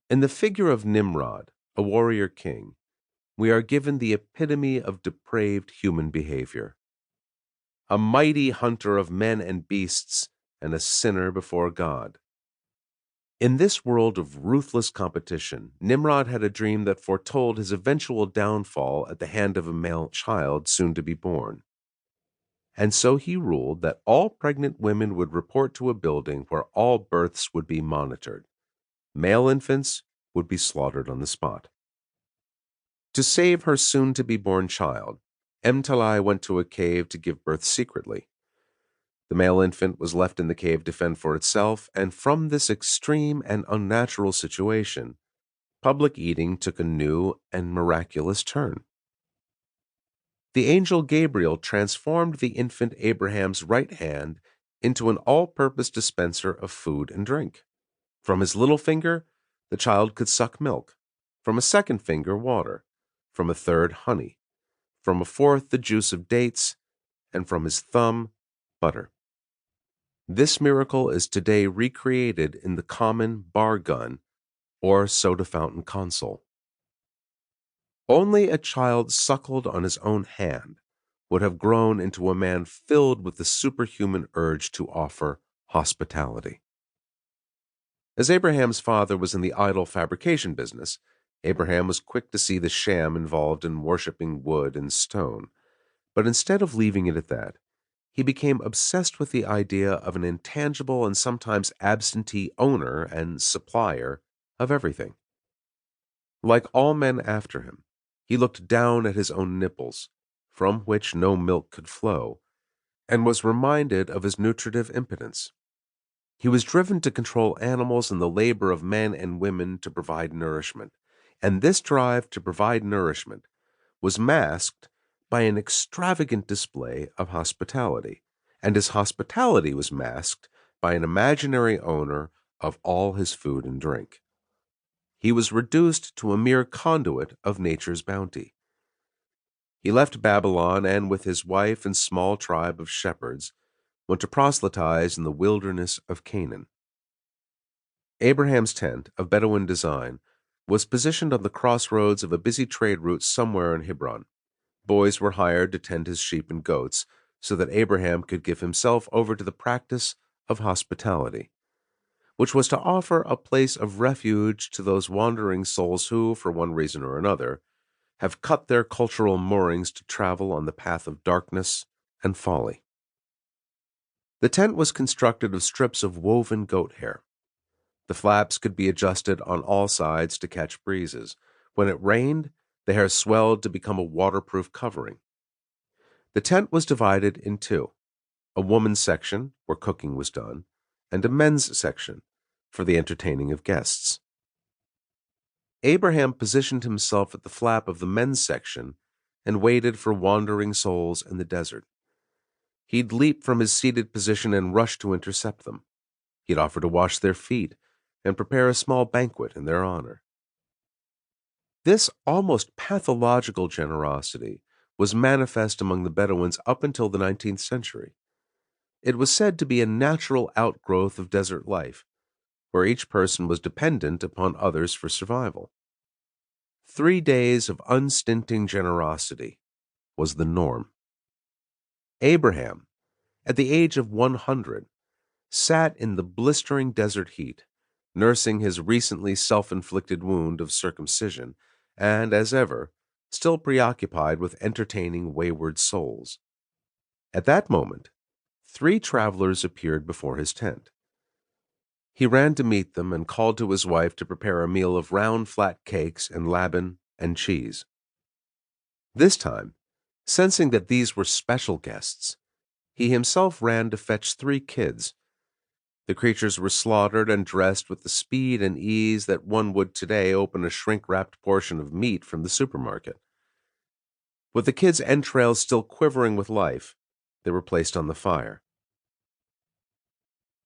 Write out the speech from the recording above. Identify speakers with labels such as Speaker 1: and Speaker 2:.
Speaker 1: In the figure of Nimrod, a warrior king, we are given the epitome of depraved human behavior. A mighty hunter of men and beasts and a sinner before God. In this world of ruthless competition, Nimrod had a dream that foretold his eventual downfall at the hand of a male child soon to be born. And so he ruled that all pregnant women would report to a building where all births would be monitored. Male infants would be slaughtered on the spot. To save her soon-to-be-born child, Talai went to a cave to give birth secretly. The male infant was left in the cave to fend for itself, and from this extreme and unnatural situation, public eating took a new and miraculous turn. The angel Gabriel transformed the infant Abraham's right hand into an all-purpose dispenser of food and drink. From his little finger, the child could suck milk. From a second finger, water. From a third, honey. From a fourth, the juice of dates. And from his thumb, butter. This miracle is today recreated in the common bar gun or soda fountain console. Only a child suckled on his own hand would have grown into a man filled with the superhuman urge to offer hospitality. As Abraham's father was in the idol fabrication business, Abraham was quick to see the sham involved in worshiping wood and stone. But instead of leaving it at that, he became obsessed with the idea of an intangible and sometimes absentee owner and supplier of everything. Like all men after him, he looked down at his own nipples, from which no milk could flow, and was reminded of his nutritive impotence. He was driven to control animals and the labor of men and women to provide nourishment, and this drive to provide nourishment was masked by an extravagant display of hospitality, and his hospitality was masked by an imaginary owner of all his food and drink. He was reduced to a mere conduit of nature's bounty. He left Babylon and, with his wife and small tribe of shepherds, went to proselytize in the wilderness of Canaan. Abraham's tent, of Bedouin design, was positioned on the crossroads of a busy trade route somewhere in Hebron. Boys were hired to tend his sheep and goats, so that Abraham could give himself over to the practice of hospitality, which was to offer a place of refuge to those wandering souls who, for one reason or another, have cut their cultural moorings to travel on the path of darkness and folly. The tent was constructed of strips of woven goat hair. The flaps could be adjusted on all sides to catch breezes. When it rained, the hair swelled to become a waterproof covering. The tent was divided in two, a woman's section, where cooking was done, and a men's section, for the entertaining of guests. Abraham positioned himself at the flap of the men's section and waited for wandering souls in the desert. He'd leap from his seated position and rush to intercept them. He'd offer to wash their feet and prepare a small banquet in their honor. This almost pathological generosity was manifest among the Bedouins up until the 19th century. It was said to be a natural outgrowth of desert life, where each person was dependent upon others for survival. 3 days of unstinting generosity was the norm. Abraham, at the age of 100, sat in the blistering desert heat, nursing his recently self-inflicted wound of circumcision, and, as ever, still preoccupied with entertaining wayward souls. At that moment, 3 travelers appeared before his tent. He ran to meet them and called to his wife to prepare a meal of round, flat cakes and Laban and cheese. This time, sensing that these were special guests, he himself ran to fetch 3 kids. The creatures were slaughtered and dressed with the speed and ease that one would today open a shrink-wrapped portion of meat from the supermarket. With the kids' entrails still quivering with life, they were placed on the fire.